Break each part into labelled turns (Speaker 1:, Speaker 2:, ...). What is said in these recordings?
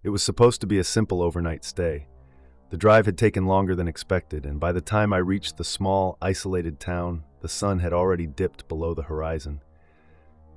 Speaker 1: It was supposed to be a simple overnight stay. The drive had taken longer than expected, and by the time I reached the small, isolated town, the sun had already dipped below the horizon.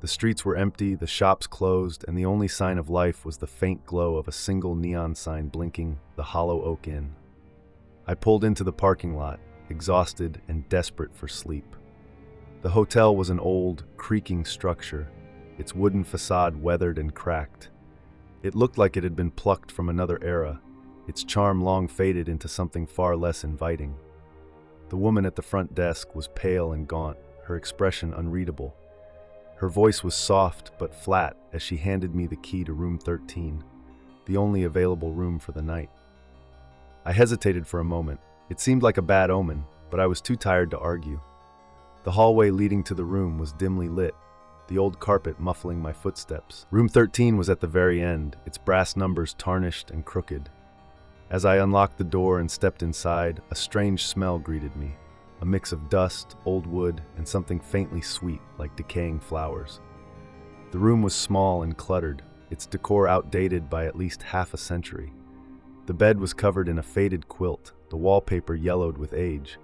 Speaker 1: The streets were empty, the shops closed, and the only sign of life was the faint glow of a single neon sign blinking, the Hollow Oak Inn. I pulled into the parking lot, exhausted and desperate for sleep. The hotel was an old, creaking structure, its wooden facade weathered and cracked. It looked like it had been plucked from another era, its charm long faded into something far less inviting. The woman at the front desk was pale and gaunt, her expression unreadable. Her voice was soft but flat as she handed me the key to room 13, the only available room for the night. I hesitated for a moment. It seemed like a bad omen, but I was too tired to argue. The hallway leading to the room was dimly lit, the old carpet muffling my footsteps. Room 13 was at the very end, its brass numbers tarnished and crooked. As I unlocked the door and stepped inside, a strange smell greeted me, a mix of dust, old wood, and something faintly sweet like decaying flowers. The room was small and cluttered, its decor outdated by at least half a century. The bed was covered in a faded quilt, the wallpaper yellowed with age.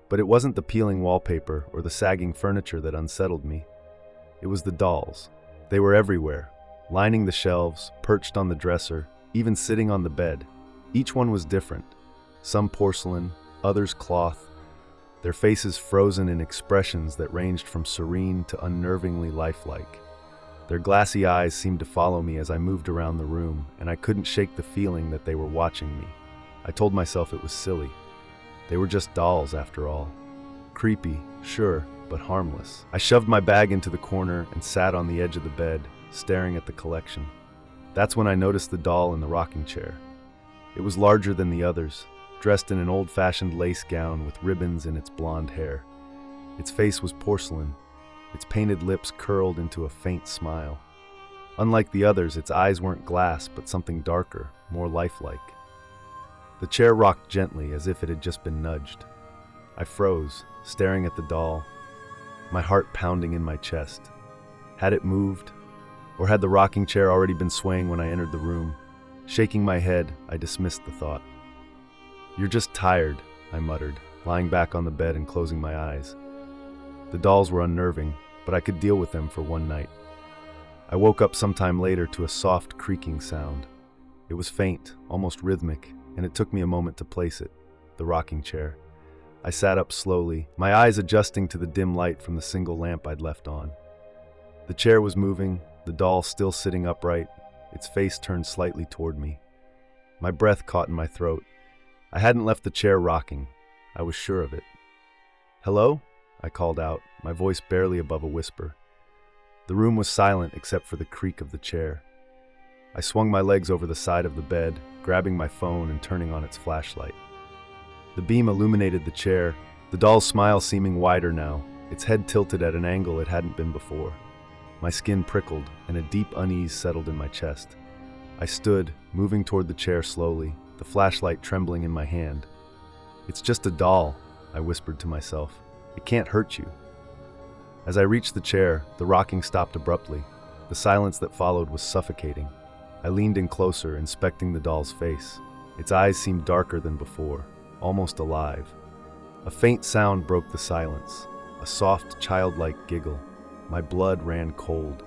Speaker 1: But it wasn't the peeling wallpaper or the sagging furniture that unsettled me. It was the dolls. They were everywhere, lining the shelves, perched on the dresser, even sitting on the bed. Each one was different, some porcelain, others cloth, their faces frozen in expressions that ranged from serene to unnervingly lifelike. Their glassy eyes seemed to follow me as I moved around the room, and I couldn't shake the feeling that they were watching me. I told myself it was silly. They were just dolls, after all. Creepy, sure, but harmless. I shoved my bag into the corner and sat on the edge of the bed, staring at the collection. That's when I noticed the doll in the rocking chair. It was larger than the others, dressed in an old-fashioned lace gown with ribbons in its blonde hair. Its face was porcelain, its painted lips curled into a faint smile. Unlike the others, its eyes weren't glass, but something darker, more lifelike. The chair rocked gently, as if it had just been nudged. I froze, staring at the doll, my heart pounding in my chest. Had it moved? Or had the rocking chair already been swaying when I entered the room? Shaking my head, I dismissed the thought. "You're just tired," I muttered, lying back on the bed and closing my eyes. The dolls were unnerving, but I could deal with them for one night. I woke up sometime later to a soft creaking sound. It was faint, almost rhythmic, and it took me a moment to place it, the rocking chair. I sat up slowly, my eyes adjusting to the dim light from the single lamp I'd left on. The chair was moving, the doll still sitting upright, its face turned slightly toward me. My breath caught in my throat. I hadn't left the chair rocking. I was sure of it. "Hello?" I called out, my voice barely above a whisper. The room was silent except for the creak of the chair. I swung my legs over the side of the bed, grabbing my phone and turning on its flashlight. The beam illuminated the chair, the doll's smile seeming wider now, its head tilted at an angle it hadn't been before. My skin prickled, and a deep unease settled in my chest. I stood, moving toward the chair slowly, the flashlight trembling in my hand. "It's just a doll," I whispered to myself. "It can't hurt you." As I reached the chair, the rocking stopped abruptly. The silence that followed was suffocating. I leaned in closer, inspecting the doll's face. Its eyes seemed darker than before, almost alive. A faint sound broke the silence, a soft, childlike giggle. My blood ran cold.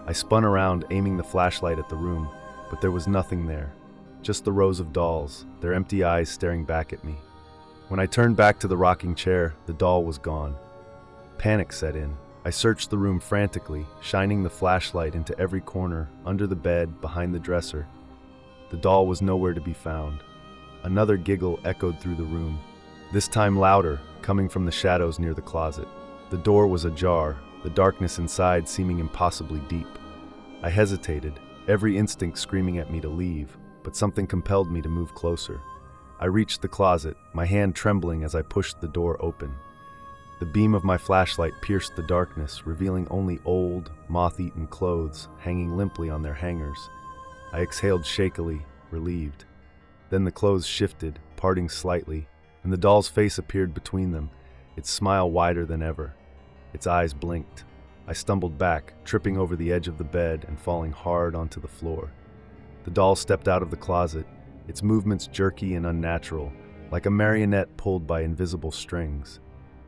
Speaker 1: I spun around, aiming the flashlight at the room, but there was nothing there. Just the rows of dolls, their empty eyes staring back at me. When I turned back to the rocking chair, the doll was gone. Panic set in. I searched the room frantically, shining the flashlight into every corner, under the bed, behind the dresser. The doll was nowhere to be found. Another giggle echoed through the room, this time louder, coming from the shadows near the closet. The door was ajar, the darkness inside seeming impossibly deep. I hesitated, every instinct screaming at me to leave, but something compelled me to move closer. I reached the closet, my hand trembling as I pushed the door open. The beam of my flashlight pierced the darkness, revealing only old, moth-eaten clothes hanging limply on their hangers. I exhaled shakily, relieved. Then the clothes shifted, parting slightly, and the doll's face appeared between them, its smile wider than ever. Its eyes blinked. I stumbled back, tripping over the edge of the bed and falling hard onto the floor. The doll stepped out of the closet, its movements jerky and unnatural, like a marionette pulled by invisible strings.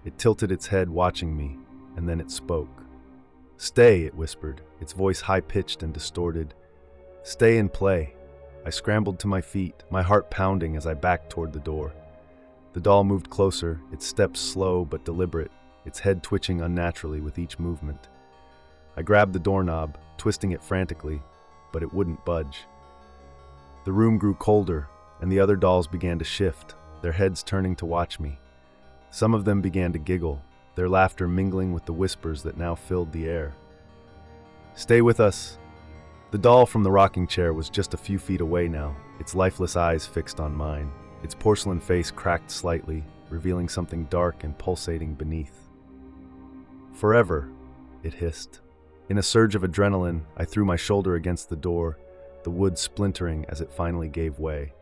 Speaker 1: It tilted its head, watching me, and then it spoke. "Stay," it whispered, its voice high-pitched and distorted. "Stay and play." I scrambled to my feet, my heart pounding as I backed toward the door. The doll moved closer, its steps slow but deliberate, its head twitching unnaturally with each movement. I grabbed the doorknob, twisting it frantically, but it wouldn't budge. The room grew colder, and the other dolls began to shift, their heads turning to watch me. Some of them began to giggle, their laughter mingling with the whispers that now filled the air. "Stay with us." The doll from the rocking chair was just a few feet away now, its lifeless eyes fixed on mine, its porcelain face cracked slightly, revealing something dark and pulsating beneath. "Forever," it hissed. In a surge of adrenaline, I threw my shoulder against the door, the wood splintering as it finally gave way.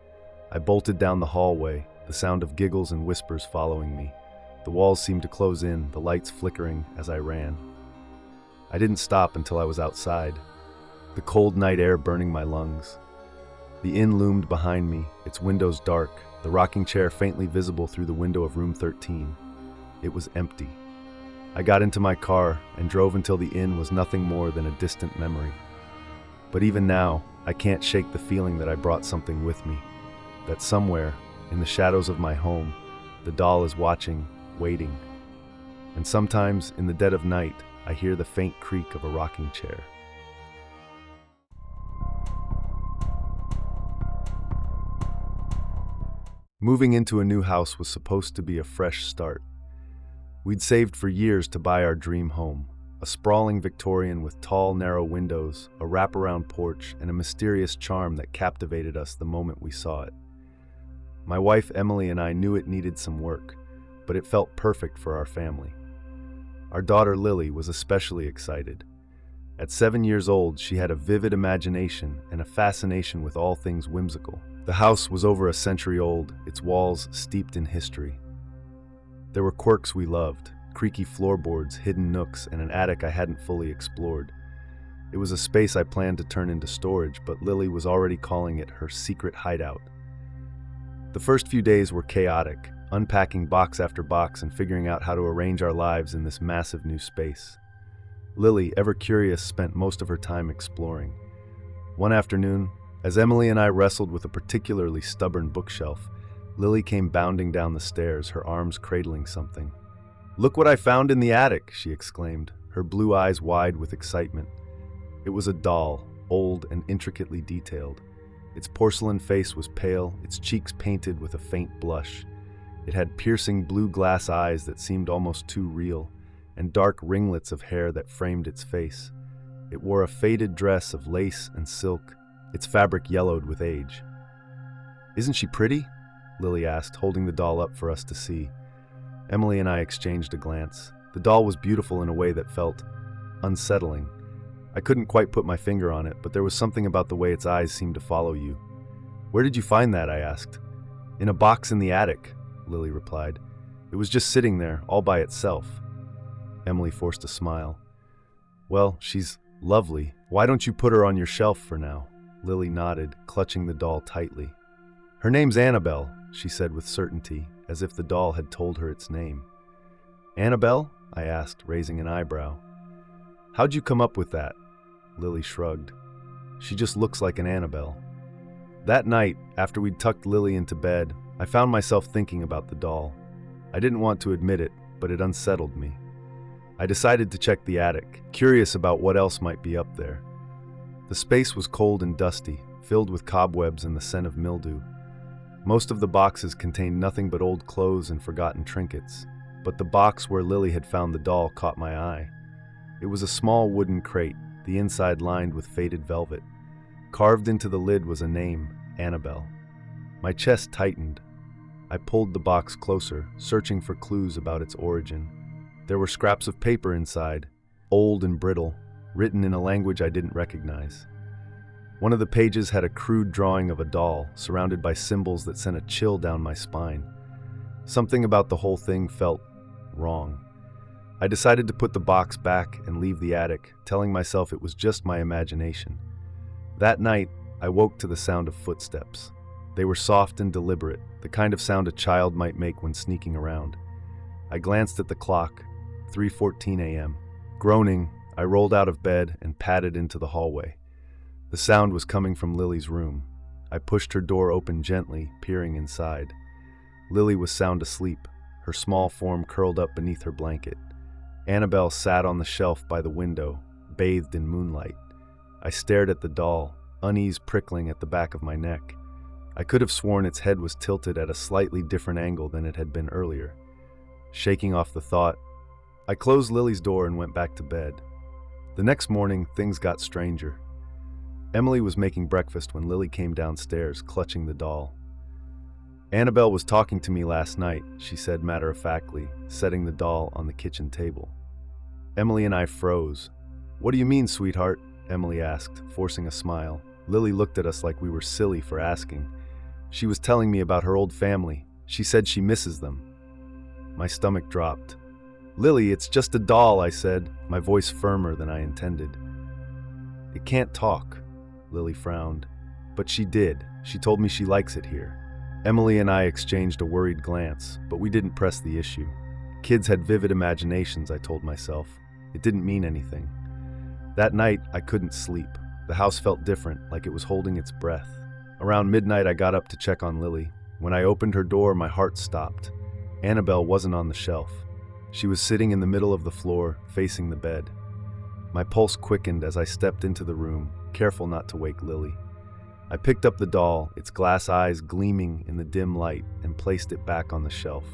Speaker 1: I bolted down the hallway, the sound of giggles and whispers following me. The walls seemed to close in, the lights flickering as I ran. I didn't stop until I was outside, the cold night air burning my lungs. The inn loomed behind me, its windows dark, the rocking chair faintly visible through the window of room 13. It was empty. I got into my car and drove until the inn was nothing more than a distant memory. But even now, I can't shake the feeling that I brought something with me, that somewhere, in the shadows of my home, the doll is watching, waiting. And sometimes, in the dead of night, I hear the faint creak of a rocking chair. Moving into a new house was supposed to be a fresh start. We'd saved for years to buy our dream home, a sprawling Victorian with tall, narrow windows, a wraparound porch, and a mysterious charm that captivated us the moment we saw it. My wife Emily and I knew it needed some work, but it felt perfect for our family. Our daughter Lily was especially excited. At 7 years old, she had a vivid imagination and a fascination with all things whimsical. The house was over a century old, its walls steeped in history. There were quirks we loved, creaky floorboards, hidden nooks, and an attic I hadn't fully explored. It was a space I planned to turn into storage, but Lily was already calling it her secret hideout. The first few days were chaotic, unpacking box after box and figuring out how to arrange our lives in this massive new space. Lily, ever curious, spent most of her time exploring. One afternoon, as Emily and I wrestled with a particularly stubborn bookshelf, Lily came bounding down the stairs, her arms cradling something. "Look what I found in the attic," she exclaimed, her blue eyes wide with excitement. It was a doll, old and intricately detailed. Its porcelain face was pale, its cheeks painted with a faint blush. It had piercing blue glass eyes that seemed almost too real, and dark ringlets of hair that framed its face. It wore a faded dress of lace and silk, its fabric yellowed with age. "Isn't she pretty?" Lily asked, holding the doll up for us to see. Emily and I exchanged a glance. The doll was beautiful in a way that felt unsettling. I couldn't quite put my finger on it, but there was something about the way its eyes seemed to follow you. "Where did you find that?" I asked. "In a box in the attic," Lily replied. "It was just sitting there, all by itself." Emily forced a smile. "Well, she's lovely. Why don't you put her on your shelf for now?" Lily nodded, clutching the doll tightly. "Her name's Annabelle," she said with certainty, as if the doll had told her its name. "Annabelle?" I asked, raising an eyebrow. "How'd you come up with that?" Lily shrugged. "She just looks like an Annabelle." That night, after we'd tucked Lily into bed, I found myself thinking about the doll. I didn't want to admit it, but it unsettled me. I decided to check the attic, curious about what else might be up there. The space was cold and dusty, filled with cobwebs and the scent of mildew. Most of the boxes contained nothing but old clothes and forgotten trinkets, but the box where Lily had found the doll caught my eye. It was a small wooden crate, the inside lined with faded velvet. Carved into the lid was a name, Annabelle. My chest tightened. I pulled the box closer, searching for clues about its origin. There were scraps of paper inside, old and brittle, written in a language I didn't recognize. One of the pages had a crude drawing of a doll, surrounded by symbols that sent a chill down my spine. Something about the whole thing felt wrong. I decided to put the box back and leave the attic, telling myself it was just my imagination. That night, I woke to the sound of footsteps. They were soft and deliberate, the kind of sound a child might make when sneaking around. I glanced at the clock, 3:14 a.m. Groaning, I rolled out of bed and padded into the hallway. The sound was coming from Lily's room. I pushed her door open gently, peering inside. Lily was sound asleep, her small form curled up beneath her blanket. Annabelle sat on the shelf by the window, bathed in moonlight. I stared at the doll, unease prickling at the back of my neck. I could have sworn its head was tilted at a slightly different angle than it had been earlier. Shaking off the thought, I closed Lily's door and went back to bed. The next morning, things got stranger. Emily was making breakfast when Lily came downstairs, clutching the doll. Annabelle was talking to me last night, she said matter-of-factly, setting the doll on the kitchen table. Emily and I froze. What do you mean, sweetheart? Emily asked, forcing a smile. Lily looked at us like we were silly for asking. She was telling me about her old family. She said she misses them. My stomach dropped. Lily, it's just a doll, I said, my voice firmer than I intended. It can't talk, Lily frowned. But she did. She told me she likes it here. Emily and I exchanged a worried glance, but we didn't press the issue. Kids had vivid imaginations, I told myself. It didn't mean anything. That night, I couldn't sleep. The house felt different, like it was holding its breath. Around midnight, I got up to check on Lily. When I opened her door, my heart stopped. Annabelle wasn't on the shelf. She was sitting in the middle of the floor, facing the bed. My pulse quickened as I stepped into the room, careful not to wake Lily. I picked up the doll, its glass eyes gleaming in the dim light, and placed it back on the shelf.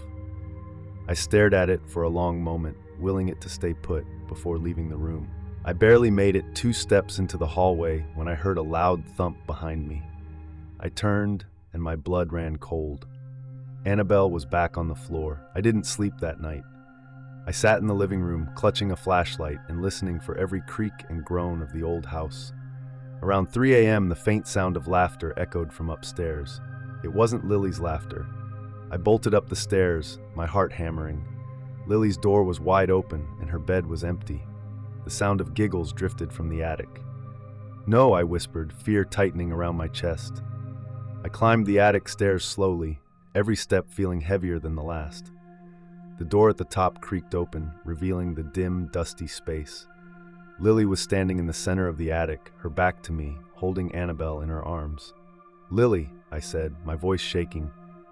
Speaker 1: I stared at it for a long moment, willing it to stay put before leaving the room. I barely made it 2 steps into the hallway when I heard a loud thump behind me. I turned, and my blood ran cold. Annabelle was back on the floor. I didn't sleep that night. I sat in the living room, clutching a flashlight and listening for every creak and groan of the old house. Around 3 a.m., the faint sound of laughter echoed from upstairs. It wasn't Lily's laughter. I bolted up the stairs, my heart hammering. Lily's door was wide open, and her bed was empty. The sound of giggles drifted from the attic. No, I whispered, fear tightening around my chest. I climbed the attic stairs slowly, every step feeling heavier than the last. The door at the top creaked open, revealing the dim, dusty space. Lily was standing in the center of the attic, her back to me, holding Annabelle in her arms. Lily, I said, my voice shaking,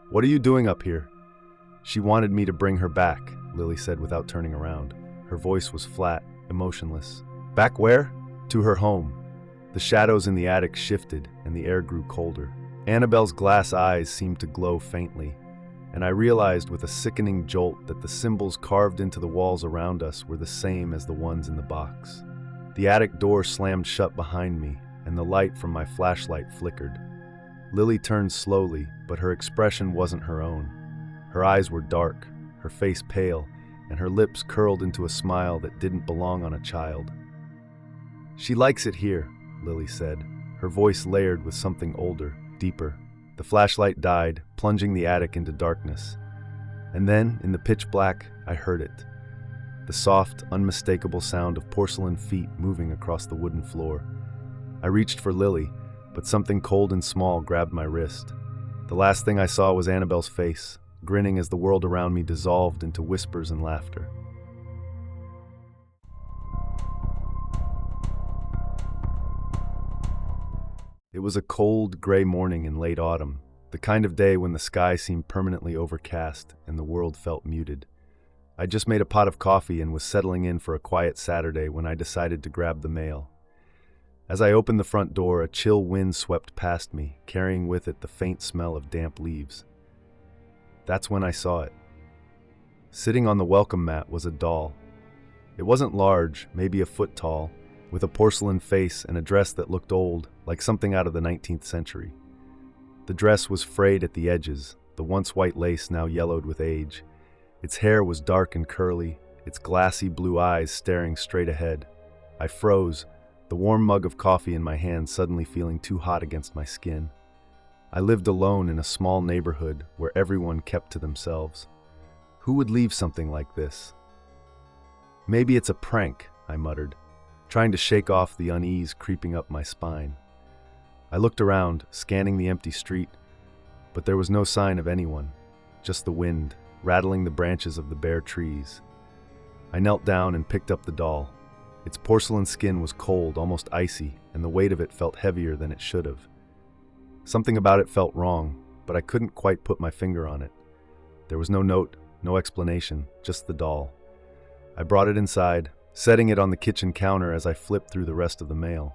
Speaker 1: what are you doing up here? She wanted me to bring her back, Lily said without turning around. Her voice was flat, emotionless. Back where? To her home. The shadows in the attic shifted, and the air grew colder. Annabelle's glass eyes seemed to glow faintly, and I realized with a sickening jolt that the symbols carved into the walls around us were the same as the ones in the box. The attic door slammed shut behind me, and the light from my flashlight flickered. Lily turned slowly, but her expression wasn't her own. Her eyes were dark, her face pale, and her lips curled into a smile that didn't belong on a child. She likes it here, Lily said, her voice layered with something older, deeper. The flashlight died, plunging the attic into darkness. And then, in the pitch black, I heard it. The soft, unmistakable sound of porcelain feet moving across the wooden floor. I reached for Lily, but something cold and small grabbed my wrist. The last thing I saw was Annabelle's face, grinning as the world around me dissolved into whispers and laughter. It was a cold, gray morning in late autumn, the kind of day when the sky seemed permanently overcast and the world felt muted. I just made a pot of coffee and was settling in for a quiet Saturday when I decided to grab the mail. As I opened the front door, a chill wind swept past me, carrying with it the faint smell of damp leaves. That's when I saw it. Sitting on the welcome mat was a doll. It wasn't large, maybe a foot tall, with a porcelain face and a dress that looked old, like something out of the 19th century. The dress was frayed at the edges, the once white lace now yellowed with age. Its hair was dark and curly, its glassy blue eyes staring straight ahead. I froze, the warm mug of coffee in my hand suddenly feeling too hot against my skin. I lived alone in a small neighborhood where everyone kept to themselves. Who would leave something like this? Maybe it's a prank, I muttered, trying to shake off the unease creeping up my spine. I looked around, scanning the empty street, but there was no sign of anyone, just the wind, rattling the branches of the bare trees. I knelt down and picked up the doll. Its porcelain skin was cold, almost icy, and the weight of it felt heavier than it should have. Something about it felt wrong, but I couldn't quite put my finger on it. There was no note, no explanation, just the doll. I brought it inside, setting it on the kitchen counter as I flipped through the rest of the mail.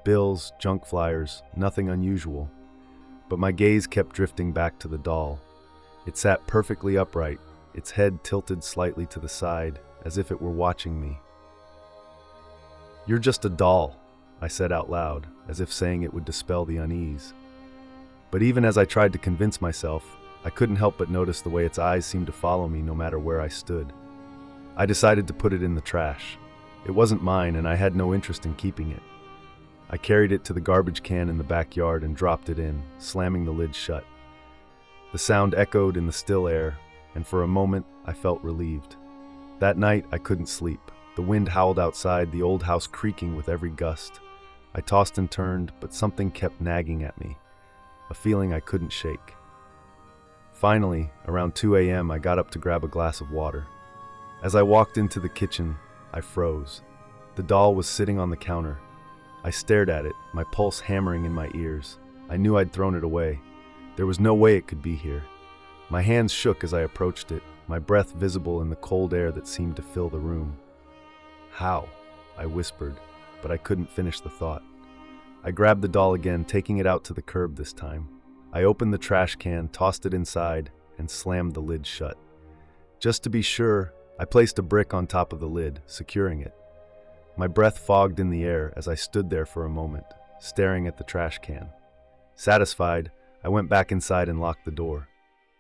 Speaker 1: Bills, junk flyers, nothing unusual. But my gaze kept drifting back to the doll. It sat perfectly upright, its head tilted slightly to the side, as if it were watching me. "You're just a doll," I said out loud, as if saying it would dispel the unease. But even as I tried to convince myself, I couldn't help but notice the way its eyes seemed to follow me no matter where I stood. I decided to put it in the trash. It wasn't mine, and I had no interest in keeping it. I carried it to the garbage can in the backyard and dropped it in, slamming the lid shut. The sound echoed in the still air, and for a moment I felt relieved. That night I couldn't sleep. The wind howled outside, the old house creaking with every gust. I tossed and turned, but something kept nagging at me, a feeling I couldn't shake. Finally, around 2 a.m., I got up to grab a glass of water. As I walked into the kitchen, I froze. The doll was sitting on the counter. I stared at it, my pulse hammering in my ears. I knew I'd thrown it away. There was no way it could be here. My hands shook as I approached it, my breath visible in the cold air that seemed to fill the room. "How?" I whispered, but I couldn't finish the thought. I grabbed the doll again, taking it out to the curb this time. I opened the trash can, tossed it inside, and slammed the lid shut. Just to be sure, I placed a brick on top of the lid, securing it. My breath fogged in the air as I stood there for a moment, staring at the trash can. Satisfied, I went back inside and locked the door.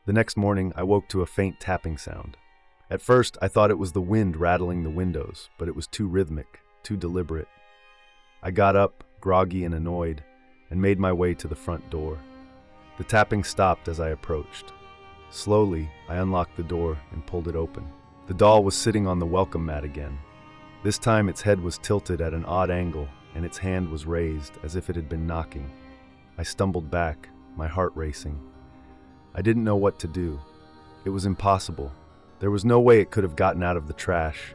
Speaker 1: The next morning, I woke to a faint tapping sound. At first, I thought it was the wind rattling the windows, but it was too rhythmic, too deliberate. I got up, groggy and annoyed, and made my way to the front door. The tapping stopped as I approached. Slowly, I unlocked the door and pulled it open. The doll was sitting on the welcome mat again. This time its head was tilted at an odd angle, and its hand was raised as if it had been knocking. I stumbled back, my heart racing. I didn't know what to do. It was impossible. There was no way it could have gotten out of the trash,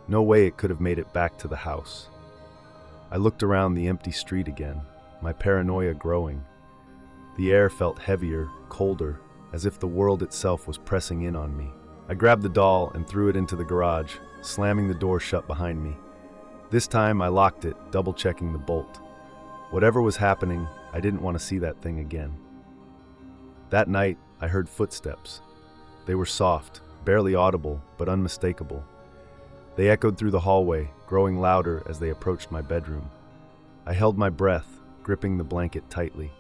Speaker 1: no way it could have made it back to the house. I looked around the empty street again, my paranoia growing. The air felt heavier, colder, as if the world itself was pressing in on me. I grabbed the doll and threw it into the garage, slamming the door shut behind me. This time I locked it, double-checking the bolt. Whatever was happening, I didn't want to see that thing again. That night, I heard footsteps. They were soft, barely audible, but unmistakable. They echoed through the hallway, growing louder as they approached my bedroom. I held my breath, gripping the blanket tightly.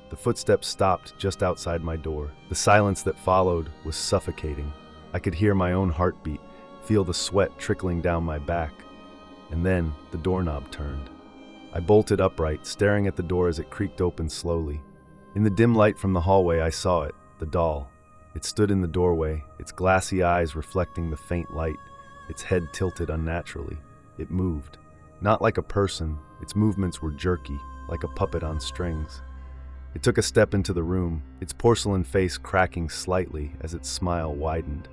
Speaker 1: The footsteps stopped just outside my door. The silence that followed was suffocating. I could hear my own heartbeat, feel the sweat trickling down my back. And then the doorknob turned. I bolted upright, staring at the door as it creaked open slowly. In the dim light from the hallway, I saw it, the doll. It stood in the doorway, its glassy eyes reflecting the faint light, its head tilted unnaturally. It moved. Not like a person, its movements were jerky, like a puppet on strings. It took a step into the room, its porcelain face cracking slightly as its smile widened.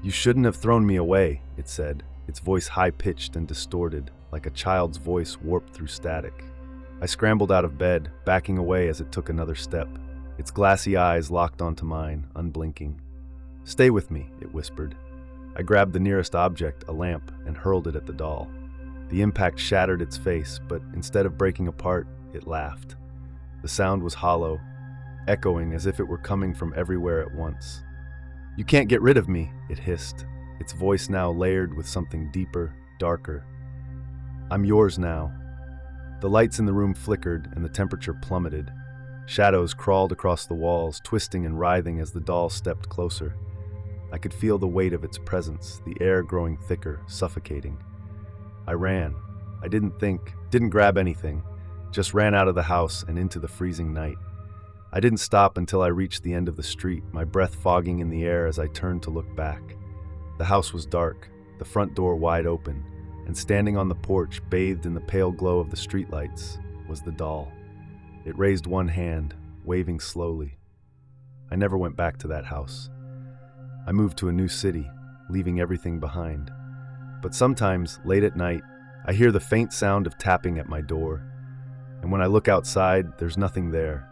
Speaker 1: "You shouldn't have thrown me away," it said, its voice high-pitched and distorted, like a child's voice warped through static. I scrambled out of bed, backing away as it took another step. Its glassy eyes locked onto mine, unblinking. "Stay with me," it whispered. I grabbed the nearest object, a lamp, and hurled it at the doll. The impact shattered its face, but instead of breaking apart, it laughed. The sound was hollow, echoing as if it were coming from everywhere at once. "You can't get rid of me," it hissed, its voice now layered with something deeper, darker. "I'm yours now." The lights in the room flickered and the temperature plummeted. Shadows crawled across the walls, twisting and writhing as the doll stepped closer. I could feel the weight of its presence, the air growing thicker, suffocating. I ran. I didn't grab anything, just ran out of the house and into the freezing night. I didn't stop until I reached the end of the street, my breath fogging in the air as I turned to look back. The house was dark, the front door wide open, and standing on the porch, bathed in the pale glow of the streetlights, was the doll. It raised one hand, waving slowly. I never went back to that house. I moved to a new city, leaving everything behind. But sometimes, late at night, I hear the faint sound of tapping at my door. And when I look outside, there's nothing there,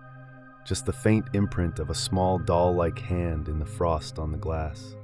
Speaker 1: just the faint imprint of a small doll-like hand in the frost on the glass.